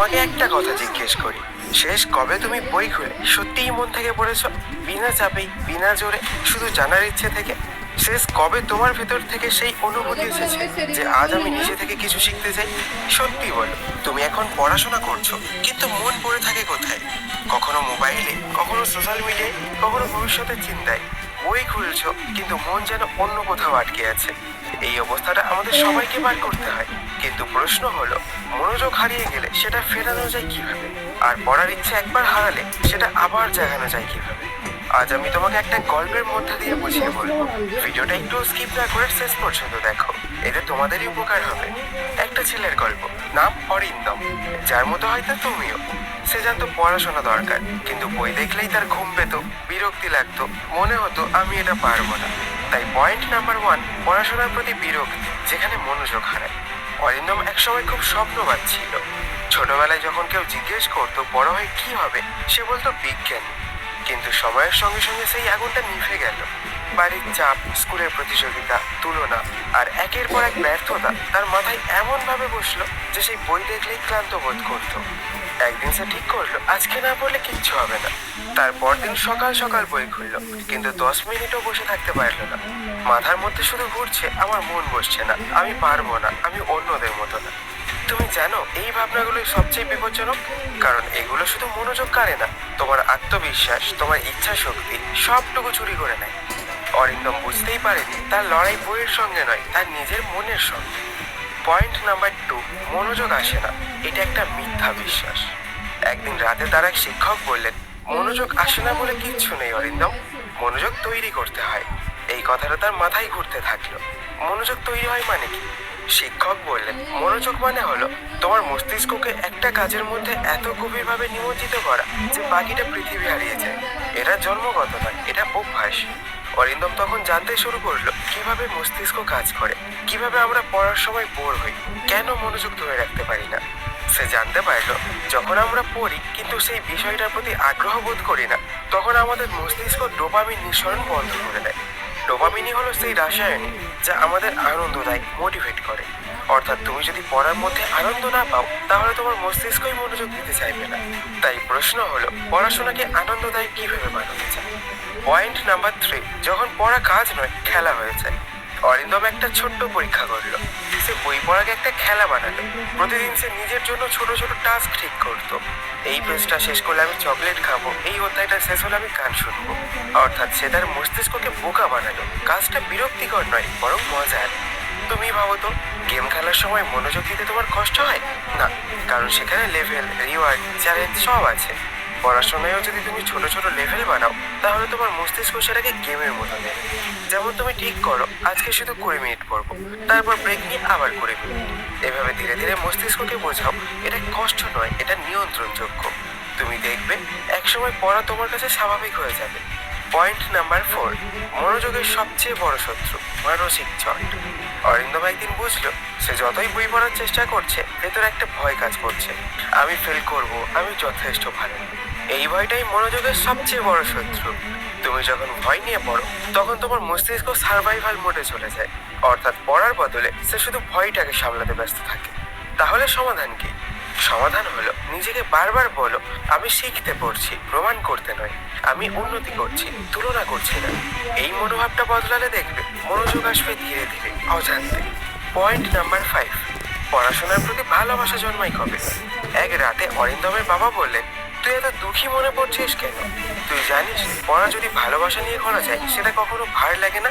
তোমাকে একটা কথা জিজ্ঞেস করি, শেষ কবে তুমি বই খুলে সত্যিই মন থেকে পড়েছো? বিনা চাপেই, বিনা জোরে, শুধু জানার ইচ্ছে থেকে? শেষ কবে তোমার ভেতর থেকে সেই অনুভূতি এসেছে যে আজ আমি নিজে থেকে কিছু শিখতে চাই? সত্যি বলো, তুমি এখন পড়াশোনা করছো, কিন্তু মন পড়ে থাকে কোথায়? কখনো মোবাইলে, কখনো সোশ্যাল মিডিয়ায়, কখনো ভবিষ্যতের চিন্তায়। বই খুলছো, কিন্তু মন যেন অন্য কোথাও আটকে আছে। এই অবস্থাটা আমাদের সবাইকে পার করতে হয়। কিন্তু প্রশ্ন হলো, মনোযোগ হারিয়ে গেলে সেটা ফেরানো যায় কিভাবে? আর পড়ার ইচ্ছে একবার হারালে সেটা আবার জাগানো যায় কিভাবে? আজ আমি তোমাকে একটা গল্পের মধ্যে দিয়ে বুঝিয়ে বলবো। ভিডিওটা একটু স্কিপ না করে শেষ পর্যন্ত দেখো, এতে তোমাদেরই উপকার হবে। একটা ছেলের গল্প, নাম অরিন্দম। যার মতো হয়তো তুমিও। সে জানতো পড়াশোনা দরকার, কিন্তু বই দেখলেই তার ঘুম পেত, বিরক্তি লাগতো, মনে হতো আমি এটা পারবো না। তাই পয়েন্ট নাম্বার 1, পড়াশোনার প্রতি বিরক্তি যেখানে মনোযোগ হারায়। অরিন্দম একসময় খুব স্বপ্নবাদ ছিল। ছোটবেলায় যখন কেউ জিজ্ঞেস করতো বড় হয়ে কি হবে, সে বলতো বিজ্ঞানী। কিন্তু সময়ের সঙ্গে সঙ্গে সেই আগুনটা নিভে গেল। বাড়ির চাপ, স্কুলের প্রতিযোগিতা, তুলনা আর একের পর এক ব্যর্থতা তার মাথায় এমন ভাবে বসলো যে সেই বই দেখলেই ক্লান্ত বোধ করতো। একদিন সে ঠিক করলো আজকে না পড়লে কিচ্ছু হবে না। তারপর দিন সকাল সকাল বই খুললো, কিন্তু 10 মিনিটও বসে থাকতে পারলো না। মাথার মধ্যে শুধু ঘুরছে, আমার মন বসছে না, আমি পারবো না, আমি অন্যদের মতো না। তুমি জানো এই ভাবনাগুলোই সবচেয়ে বিপজ্জনক, কারণ এগুলো শুধু মনোযোগ কাড়ে না, তোমার আত্মবিশ্বাস, তোমার ইচ্ছা শক্তি সবটুকু চুরি করে নেয়। অরিন্দম বুঝতেই পারেনি তার লড়াই বইয়ের সঙ্গে নয়, তার নিজের মনের সঙ্গে। পয়েন্ট নাম্বার 2, মনোযোগ আসে না, এটা একটা মিথ্যা বিশ্বাস। একদিন রাতে তার এক শিক্ষক বললেন, মনোযোগ আসে না বলে কিচ্ছু নেই অরিন্দম, মনোযোগ তৈরি করতে হয়। এই কথাটা তার মাথায় ঘুরতে থাকলো। মনোযোগ তৈরি হয় মানে কি? শিক্ষক বললেন, মনোযোগ মানে হলো তোমার মস্তিষ্ককে একটা কাজের মধ্যে এত গভীরভাবে নিমজ্জিত করা যে বাকিটা পৃথিবী হারিয়ে যায়। এটা জন্মগত নয়, এটা অভ্যাস। অরিন্দম তখন জানতে শুরু করলো কিভাবে মস্তিষ্ক কাজ করে, কিভাবে আমরা পড়ার সময় বোর হই, কেন মনোযোগ ধরে রাখতে পারি না। সে জানতে পারলো যখন আমরা পড়ি কিন্তু সেই বিষয়টার প্রতি আগ্রহ বোধ করি না, তখন আমাদের মস্তিষ্ক ডোপামিন নিঃসরণ বন্ধ করে দেয়। ডোপামিনই হলো সেই রাসায়নিক যা আমাদের আনন্দ দেয়, মোটিভেট করে। অর্থাৎ তুমি যদি পড়ার মধ্যে আনন্দ না পাও, তাহলে তোমার মস্তিষ্কই মনোযোগ দিতে চাইবে না। তাই প্রশ্ন হলো, পড়াশোনাকে আনন্দদায়ক কিভাবে বানানো যায়? পয়েন্ট নাম্বার 3, যখন পড়া কাজ নয়, খেলা হয়ে যায়। অরিন্দম একটা ছোট্ট পরীক্ষা করলো। সে বই পড়াকে একটা খেলা বানালো। প্রতিদিন সে নিজের জন্য ছোট ছোট টাস্ক ঠিক করতো। এই পেজটা শেষ করলে আমি চকলেট খাবো, এই অধ্যায়টা শেষ হলে আমি গান শুনবো। অর্থাৎ সে তার মস্তিষ্ককে বোকা বানালো। কাজটা বিরক্তিকর নয়, বরং মজার। তুমি ভাবো তো, গেম খেলার সময় মনোযোগ দিতে তোমার কষ্ট হয় না? কারণ সেখানে লেভেল, রিওয়ার্ড, চ্যালেঞ্জ সব আছে। পড়াশোনায়ও যদি তুমি ছোট ছোট লেভেল বানাও, তাহলে তোমার মস্তিষ্ক সেটাকে গেমের মতো নেয়। যেমন তুমি ঠিক করো আজকে শুধু 20 মিনিট পড়বো, তারপর ব্রেক নিয়ে আবার 20 মিনিট। এভাবে ধীরে ধীরে মস্তিষ্ককে বোঝাও এটা কষ্ট নয়, এটা নিয়ন্ত্রণযোগ্য। তুমি দেখবে একসময় পড়া তোমার কাছে স্বাভাবিক হয়ে যাবে। পয়েন্ট নাম্বার 4, মনোযোগের সবচেয়ে বড় শত্রু, মানসিক চট। অরিন্দম একদিন বুঝলো সে যতই বই পড়ার চেষ্টা করছে, ভেতরে একটা ভয় কাজ করছে। আমি ফেল করব, আমি যথেষ্ট ভালো না। এই ভয়টাই মনোযোগের সবচেয়ে বড় শত্রু। তুমি যখন ভয় নিয়ে পড়ো, তখন তোমার মস্তিষ্ক সার্ভাইভাল মোডে চলে যায়। অর্থাৎ পড়ার বদলে সে শুধু ভয়টাকে সামলাতে ব্যস্ত থাকে। তাহলে সমাধান কি? সমাধান হলো নিজেকে বারবার বলো, আমি শিখতে পড়ছি, প্রমাণ করতে নয়। আমি উন্নতি করছি, তুলনা করছি না। এই মনোভাবটা বদলালে দেখবে মনোযোগ আসবে ধীরে ধীরে, অজান্তে। পয়েন্ট নাম্বার 5, পড়াশোনার প্রতি ভালোবাসা জন্মায় কবে? এক রাতে অরিন্দমের বাবা বললেন, তুই এত দুঃখী মনে পড়ছিস কেন? তুই জানিস পড়া যদি ভালোবাসা নিয়ে করা যায়, সেটা কখনো ভার লাগে না।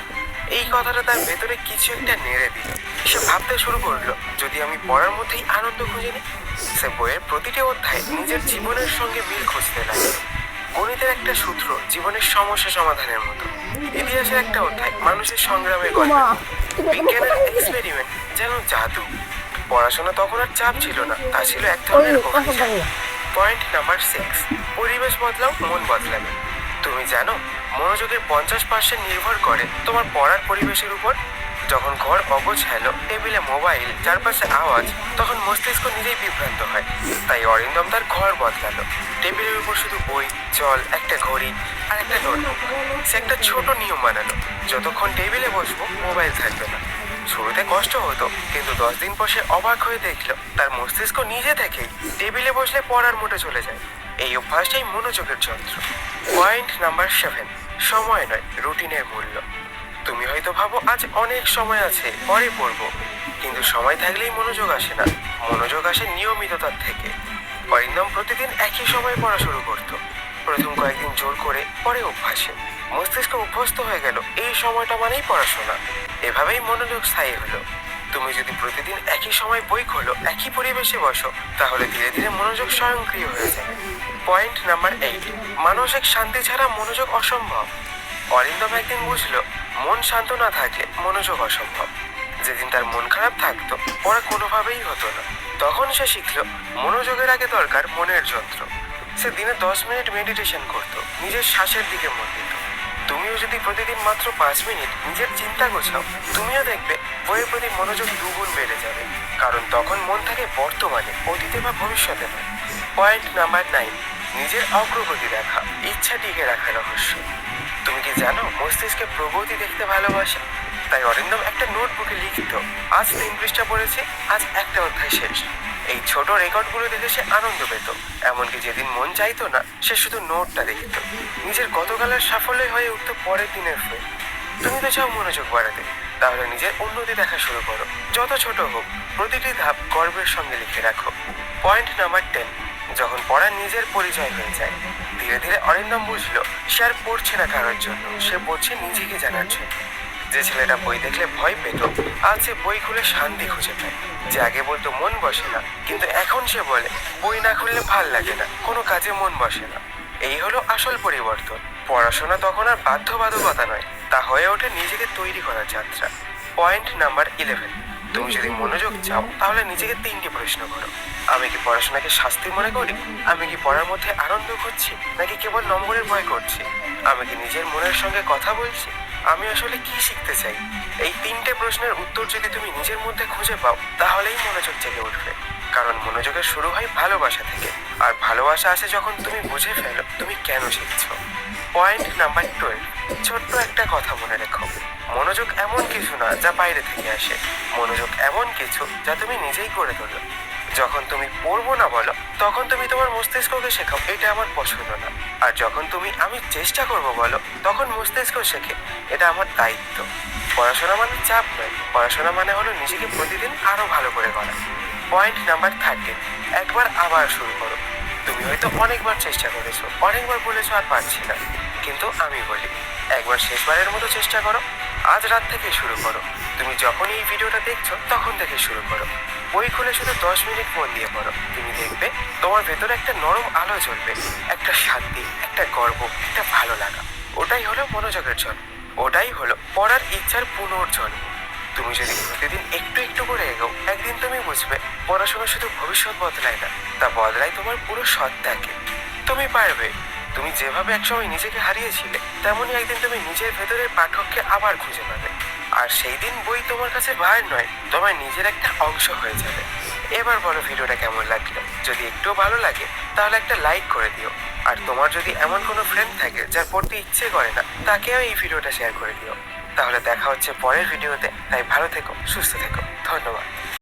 এই কথাটা তার ভেতরে কিছু একটা নেড়ে দিল। সে ভাবতে শুরু করলো, যদি আমি পড়ার মধ্যেই আনন্দ খুঁজে নিই। সে বইয়ের প্রতিটি অধ্যায় নিজের জীবনের সঙ্গে মিল খুঁজতে লাগে। গণিতের একটা সূত্র জীবনের সমস্যা সমাধানের মতো, ইতিহাসের একটা অধ্যায় মানুষের সংগ্রামের গল্প, বিজ্ঞানের এক্সপেরিমেন্ট যেন জাদু। পড়াশোনা তখন আর চাপ ছিল না, তা ছিল এক ধরনের অভিযান। পয়েন্ট নাম্বার 6, পরিবেশ বদলাও, মন বদলাবে। তুমি জানো মনোযোগের 50% নির্ভর করে তোমার পড়ার পরিবেশের উপর। যখন ঘর অগোছালো, টেবিলে মোবাইল, চারপাশে আওয়াজ, তখন মস্তিষ্ক নিজেই বিভ্রান্ত হয়। তাই অরিন্দম তার ঘর বদলালো। টেবিলের উপর শুধু বই, জল, একটা ঘড়ি আর একটা নোটবুক। সে একটা ছোট নিয়ম বানালো, যতক্ষণ টেবিলে বসবো মোবাইল থাকবে না। শুরুতে কষ্ট হতো, কিন্তু 10 দিন পর সে অবাক হয়ে দেখলো তার মস্তিষ্ক নিজে থেকেই টেবিলে বসলে পড়ার মোটে চলে যায়। এই অভ্যাসটাই মনোযোগের যন্ত্র। পয়েন্ট নাম্বার 7, সময় নয়, রুটিনের মূল্য। তুমি হয়তো ভাবো আজ অনেক সময় আছে, পরে পড়বো, কিন্তু সময় থাকলেই মনোযোগ আসে না। মনোযোগ আসে নিয়মিততার থেকে। অরিন্দম প্রতিদিন একই সময় পড়া শুরু করতো। প্রথম কয়েকদিন জোর করে, পরে অভ্যাসে মস্তিষ্ক অভ্যস্ত হয়ে গেল এই সময়টা মানেই পড়াশোনা। এভাবেই মনোযোগ স্থায়ী হলো। তুমি যদি প্রতিদিন একই সময় বই খোলো, একই পরিবেশে বসো, তাহলে ধীরে ধীরে মনোযোগ স্বয়ংক্রিয় হয়ে যায়। পয়েন্ট নাম্বার 8, মানসিক শান্তি ছাড়া মনোযোগ অসম্ভব। অরিন্দম একদিন বুঝলো মন শান্ত না থাকলে মনোযোগ অসম্ভব। যেদিন তার মন খারাপ থাকতো, পড়া কোনোভাবেই হতো না। তখন সে শিখলো মনোযোগের আগে দরকার মনের যন্ত্র। সে দিনে 10 মিনিট মেডিটেশন করতো, নিজের শ্বাসের দিকে মন দিত। তুমিও যদি প্রতিদিন মাত্র 5 মিনিট নিজের চিন্তা গোছাও, তুমিও দেখবে বইয়ের প্রতি মনোযোগ দুগুণ বেড়ে যাবে। কারণ তখন মন থাকে বর্তমানে, অতীতে বা ভবিষ্যতে নয়। পয়েন্ট নাম্বার 9, নিজের অগ্রগতি দেখা, ইচ্ছা টিকে রাখার রহস্য। তুমি কি জানো মস্তিষ্কে প্রগতি দেখতে ভালোবাসে? তাই অরিন্দম একটা নোটবুকে লিখতো, আজ 3 পৃষ্ঠা পড়েছে, আজ একটা অধ্যায় শেষ। এই ছোট রেকর্ডগুলো দেখে সে আনন্দ পেত। এমনকি যেদিন মন চাইতো না, সে শুধু নোটটা দেখতো। নিজের গতকালের সাফল্যই হয়ে উঠতো পরের দিনের ফল। তুমি তো চাও মনোযোগ বাড়াতে, তাহলে নিজের উন্নতি দেখা শুরু করো। যত ছোট হোক, প্রতিটি ধাপ গর্বের সঙ্গে লিখে রাখো। পয়েন্ট নাম্বার 10, যখন পড়া নিজের পরিচয় হয়ে যায়। ধীরে ধীরে অরিন্দম বুঝলো সে আর পড়ছে না কারোর জন্য, সে পড়ছে নিজেকে জানার জন্য। যে ছেলেটা বই দেখলে ভয় পেত, আজ সে বই খুলে শান্তি খুঁজে পায়। যে আগে বলতো মন বসে না, কিন্তু এখন সে বলে বই না খুললে ভাল লাগে না, কোনো কাজে মন বসে না। এই হলো আসল পরিবর্তন। পড়াশোনা তখন আর বাধ্যবাধকতা নয়, তা হয়ে ওঠে নিজেকে তৈরি করার যাত্রা। পয়েন্ট নাম্বার 11, তুমি যদি মনোযোগ চাও, তাহলে নিজেকে 3টি প্রশ্ন করো। আমি কি পড়াশোনাকে শাস্তি মনে করি? আমি কি পড়ার মধ্যে আনন্দ খুঁজছি, নাকি কেবল নম্বরের ভয় করছি? আমি কি নিজের মনের সঙ্গে কথা বলছি? আমি আসলে কি শিখতে চাই? এই 3টে প্রশ্নের উত্তর যদি তুমি নিজের মধ্যে খুঁজে পাও, তাহলেই মনোযোগ জেগে উঠবে। কারণ মনোযোগের শুরু হয় ভালোবাসা থেকে, আর ভালোবাসা আসে যখন তুমি বুঝে ফেলো তুমি কেন শিখছো। পয়েন্ট নাম্বার 12, ছোট্ট একটা কথা মনে রেখো, মনোযোগ এমন কিছু না যা বাইরে থেকে আসে। মনোযোগ এমন কিছু যা তুমি নিজেই করে তোলো। যখন তুমি পড়বো না বলো, তখন তুমি তোমার মস্তিষ্ককে শেখাও এটা আমার পছন্দ না। আর যখন তুমি আমি চেষ্টা করব বলো, তখন মস্তিষ্ক শেখে এটা আমার দায়িত্ব। পড়াশোনা মানে চাপ নয়, পড়াশোনা মানে হলো নিজেকে প্রতিদিন আরো ভালো করে করা। পয়েন্ট নাম্বার 13, একবার আবার শুরু করো। তুমি হয়তো অনেকবার চেষ্টা করেছো, অনেকবার বলেছো আর পারছি না, কিন্তু আমি বলি একবার শেষবারের মতো চেষ্টা করো। আজ রাত থেকে শুরু করো। তুমি যখন এই ভিডিওটা দেখছো তখন থেকে শুরু করো। বই খুলে শুধু 10 মিনিট মন দিয়ে পড়ো। তুমি দেখবে তোমার ভেতরে একটা নরম আলো জ্বলবে, একটা শান্তি, একটা গর্ব, একটা ভালো লাগা। ওটাই হলো মনোযোগের জন্ম। ওটাই হলো পড়ার ইচ্ছার পুনর্জন্ম। তুমি যদি প্রতিদিন একটু একটু করে এগো, একদিন তুমি বুঝবে পড়াশোনা শুধু ভবিষ্যৎ বদলায় না, তা বদলায় তোমার পুরো সত্তাকে। তুমি পারবে। তুমি যেভাবে একসময় নিজেকে হারিয়েছিলে, তেমনই একদিন তুমি নিজের ভেতরের পাঠককে আবার খুঁজে পাবে। আর সেই দিন বই তোমার কাছে ভার নয়, তোমার নিজের একটা অংশ হয়ে যাবে। এবার বলো ভিডিওটা কেমন লাগলো? যদি একটু ভালো লাগে তাহলে একটা লাইক করে দিও। আর তোমার যদি এমন কোনো ফ্রেন্ড থাকে যার পড়তে ইচ্ছে করে না, তাকেও এই ভিডিওটা শেয়ার করে দিও। তাহলে দেখা হচ্ছে পরের ভিডিওতে। তাই ভালো থেকো, সুস্থ থেকো। ধন্যবাদ।